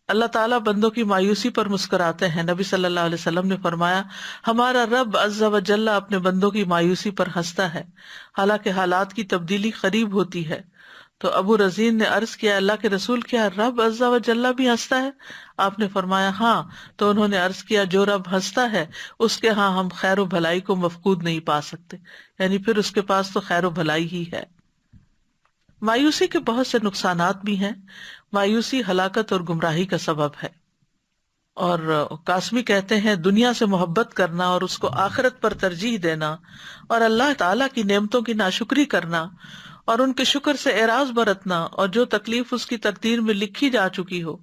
اللہ تعالیٰ بندوں کی مایوسی پر مسکراتے ہیں. نبی صلی اللہ علیہ وسلم نے فرمایا ہمارا رب عز و جل اپنے بندوں کی مایوسی پر ہنستا ہے حالانکہ حالات کی تبدیلی قریب ہوتی ہے. تو ابو رزین نے عرض کیا اللہ کے رسول کیا رب عز و جل بھی ہنستا ہے؟ آپ نے فرمایا ہاں. تو انہوں نے عرض کیا جو رب ہنستا ہے اس کے ہاں ہم خیر و بھلائی کو مفقود نہیں پا سکتے، یعنی پھر اس کے پاس تو خیر و بھلائی ہی ہے. مایوسی کے بہت سے نقصانات بھی ہیں. مایوسی ہلاکت اور گمراہی کا سبب ہے. اور قاسمی کہتے ہیں دنیا سے محبت کرنا اور اس کو آخرت پر ترجیح دینا اور اللہ تعالیٰ کی نعمتوں کی ناشکری کرنا اور ان کے شکر سے اعراض برتنا اور جو تکلیف اس کی تقدیر میں لکھی جا چکی ہو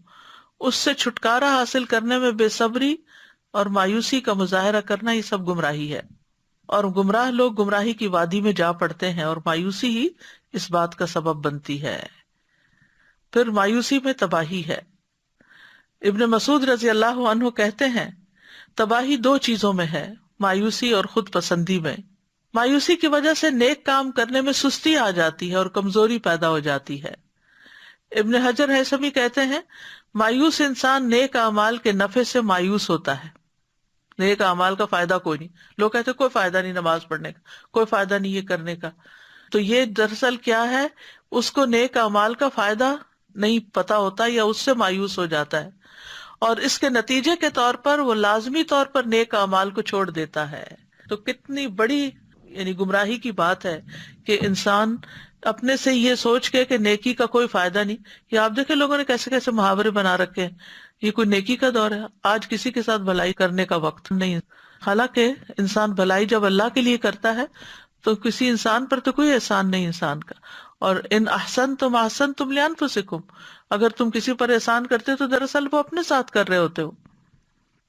اس سے چھٹکارا حاصل کرنے میں بے صبری اور مایوسی کا مظاہرہ کرنا، یہ سب گمراہی ہے. اور گمراہ لوگ گمراہی کی وادی میں جا پڑتے ہیں اور مایوسی ہی اس بات کا سبب بنتی ہے. پھر مایوسی میں تباہی ہے. ابن مسعود رضی اللہ عنہ کہتے ہیں تباہی دو چیزوں میں ہے، مایوسی اور خود پسندی میں. مایوسی کی وجہ سے نیک کام کرنے میں سستی آ جاتی ہے اور کمزوری پیدا ہو جاتی ہے. ابن حجر ہیثمی کہتے ہیں مایوس انسان نیک اعمال کے نفع سے مایوس ہوتا ہے. نیک اعمال کا فائدہ کوئی نہیں. لوگ کہتے ہیں کوئی فائدہ نہیں نماز پڑھنے کا، کوئی فائدہ نہیں یہ کرنے کا. تو یہ دراصل کیا ہے، اس کو نیک اعمال کا فائدہ نہیں پتا ہوتا یا اس سے مایوس ہو جاتا ہے، اور اس کے نتیجے کے طور پر وہ لازمی طور پر نیک اعمال کو چھوڑ دیتا ہے. تو کتنی بڑی یعنی گمراہی کی بات ہے کہ انسان اپنے سے یہ سوچ کے کہ نیکی کا کوئی فائدہ نہیں. یہ آپ دیکھیں لوگوں نے کیسے کیسے محاورے بنا رکھے ہیں، یہ کوئی نیکی کا دور ہے، آج کسی کے ساتھ بھلائی کرنے کا وقت نہیں. حالانکہ انسان بھلائی جب اللہ کے لیے کرتا ہے تو کسی انسان پر تو کوئی احسان نہیں انسان کا. اور ان احسنتم احسنتم لانفسکم، اگر تم کسی پر احسان کرتے ہو تو دراصل وہ اپنے ساتھ کر رہے ہوتے ہو.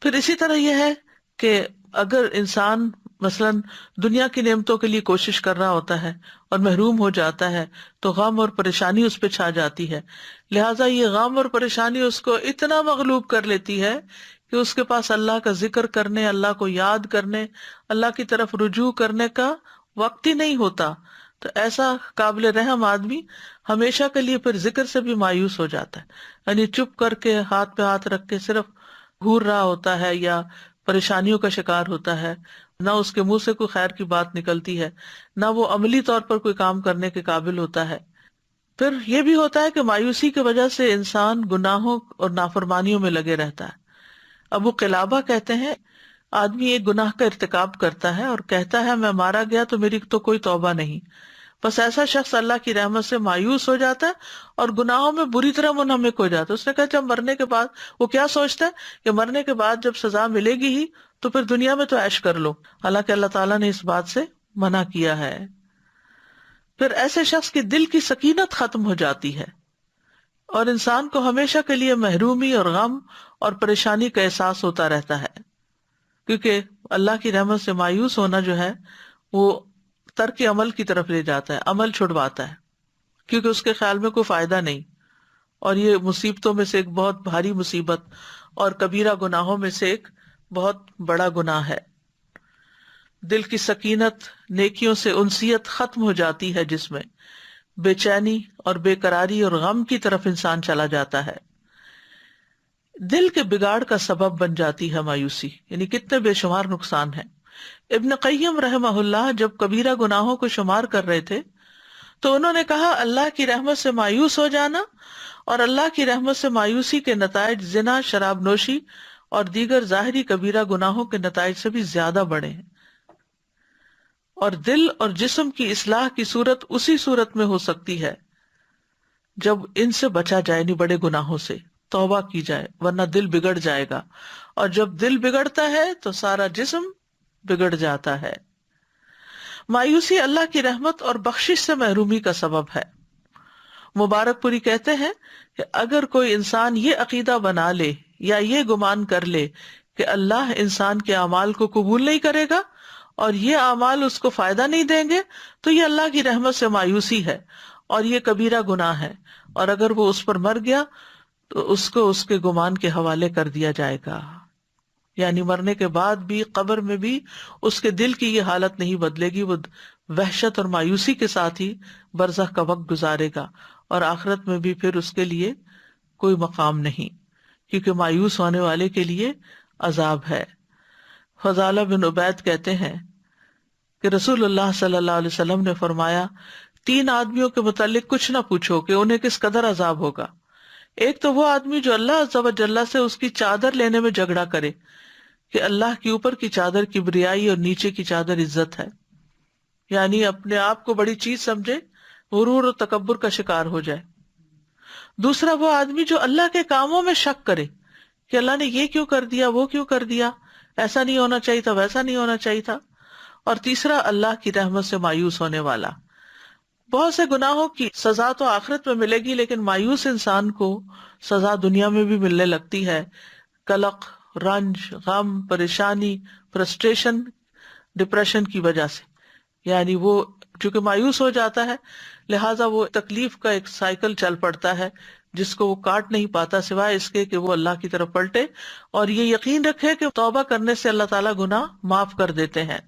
پھر اسی طرح یہ ہے کہ اگر انسان مثلاً دنیا کی نعمتوں کے لیے کوشش کر رہا ہوتا ہے اور محروم ہو جاتا ہے تو غم اور پریشانی اس پہ چھا جاتی ہے. لہٰذا یہ غم اور پریشانی اس کو اتنا مغلوب کر لیتی ہے کہ اس کے پاس اللہ کا ذکر کرنے، اللہ کو یاد کرنے، اللہ کی طرف رجوع کرنے کا وقت ہی نہیں ہوتا. تو ایسا قابل رحم آدمی ہمیشہ کے لیے پھر ذکر سے بھی مایوس ہو جاتا ہے، یعنی چپ کر کے ہاتھ پہ ہاتھ رکھ کے صرف گھور رہا ہوتا ہے یا پریشانیوں کا شکار ہوتا ہے. نہ اس کے منہ سے کوئی خیر کی بات نکلتی ہے، نہ وہ عملی طور پر کوئی کام کرنے کے قابل ہوتا ہے. پھر یہ بھی ہوتا ہے کہ مایوسی کی وجہ سے انسان گناہوں اور نافرمانیوں میں لگے رہتا ہے. ابو قلابہ کہتے ہیں آدمی ایک گناہ کا ارتکاب کرتا ہے اور کہتا ہے میں مارا گیا تو میری تو کوئی توبہ نہیں. بس ایسا شخص اللہ کی رحمت سے مایوس ہو جاتا ہے اور گناہوں میں بری طرح منہمک ہو جاتا ہے. اس نے کہا جب مرنے کے بعد وہ کیا سوچتا ہے کہ مرنے کے بعد جب سزا ملے گی ہی تو پھر دنیا میں تو عیش کر لو، حالانکہ اللہ تعالیٰ نے اس بات سے منع کیا ہے. پھر ایسے شخص کی دل کی سکینت ختم ہو جاتی ہے اور انسان کو ہمیشہ کے لیے محرومی اور غم اور پریشانی کا احساس ہوتا رہتا ہے، کیونکہ اللہ کی رحمت سے مایوس ہونا جو ہے وہ ترک عمل کی طرف لے جاتا ہے، عمل چھڑواتا ہے، کیونکہ اس کے خیال میں کوئی فائدہ نہیں. اور یہ مصیبتوں میں سے ایک بہت بھاری مصیبت اور کبیرہ گناہوں میں سے ایک بہت بڑا گناہ ہے. دل کی سکینت، نیکیوں سے انسیت ختم ہو جاتی ہے، جس میں بے چینی اور بے قراری اور غم کی طرف انسان چلا جاتا ہے. دل کے بگاڑ کا سبب بن جاتی ہے مایوسی، یعنی کتنے بے شمار نقصان ہیں. ابن قیم رحمہ اللہ جب کبیرہ گناہوں کو شمار کر رہے تھے تو انہوں نے کہا اللہ کی رحمت سے مایوس ہو جانا اور اللہ کی رحمت سے مایوسی کے نتائج زنا، شراب نوشی اور دیگر ظاہری کبیرہ گناہوں کے نتائج سے بھی زیادہ بڑے ہیں. اور دل اور جسم کی اصلاح کی صورت اسی صورت میں ہو سکتی ہے جب ان سے بچا جائے، یعنی بڑے گناہوں سے توبہ کی جائے، ورنہ دل بگڑ جائے گا، اور جب دل بگڑتا ہے تو سارا جسم بگڑ جاتا ہے. مایوسی اللہ کی رحمت اور بخشش سے محرومی کا سبب ہے. مبارک پوری کہتے ہیں کہ اگر کوئی انسان یہ عقیدہ بنا لے یا یہ گمان کر لے کہ اللہ انسان کے اعمال کو قبول نہیں کرے گا اور یہ اعمال اس کو فائدہ نہیں دیں گے تو یہ اللہ کی رحمت سے مایوسی ہے اور یہ کبیرہ گناہ ہے، اور اگر وہ اس پر مر گیا تو اس کو اس کے گمان کے حوالے کر دیا جائے گا. یعنی مرنے کے بعد بھی قبر میں بھی اس کے دل کی یہ حالت نہیں بدلے گی، وہ وحشت اور مایوسی کے ساتھ ہی برزخ کا وقت گزارے گا، اور آخرت میں بھی پھر اس کے لیے کوئی مقام نہیں، کیونکہ مایوس ہونے والے کے لیے عذاب ہے۔ فضالہ بن عبید کہتے ہیں کہ رسول اللہ صلی اللہ علیہ وسلم نے فرمایا 3 آدمیوں کے متعلق کچھ نہ پوچھو کہ انہیں کس قدر عذاب ہوگا۔ ایک تو وہ آدمی جو اللہ عز و جل سے اس کی چادر لینے میں جھگڑا کرے کہ اللہ کے اوپر کی چادر کبریائی اور نیچے کی چادر عزت ہے، یعنی اپنے آپ کو بڑی چیز سمجھے، غرور اور تکبر کا شکار ہو جائے۔ دوسرا وہ آدمی جو اللہ کے کاموں میں شک کرے کہ اللہ نے یہ کیوں کر دیا، وہ کیوں کر دیا، ایسا نہیں ہونا چاہیے تھا، ویسا نہیں ہونا چاہیے تھا۔ اور تیسرا اللہ کی رحمت سے مایوس ہونے والا۔ بہت سے گناہوں کی سزا تو آخرت میں ملے گی، لیکن مایوس انسان کو سزا دنیا میں بھی ملنے لگتی ہے۔ قلق، رنج، غم، پریشانی، فرسٹریشن، ڈپریشن کی وجہ سے، یعنی وہ چونکہ مایوس ہو جاتا ہے لہٰذا وہ تکلیف کا ایک سائیکل چل پڑتا ہے جس کو وہ کاٹ نہیں پاتا سوائے اس کے کہ وہ اللہ کی طرف پلٹے اور یہ یقین رکھے کہ توبہ کرنے سے اللہ تعالیٰ گناہ معاف کر دیتے ہیں۔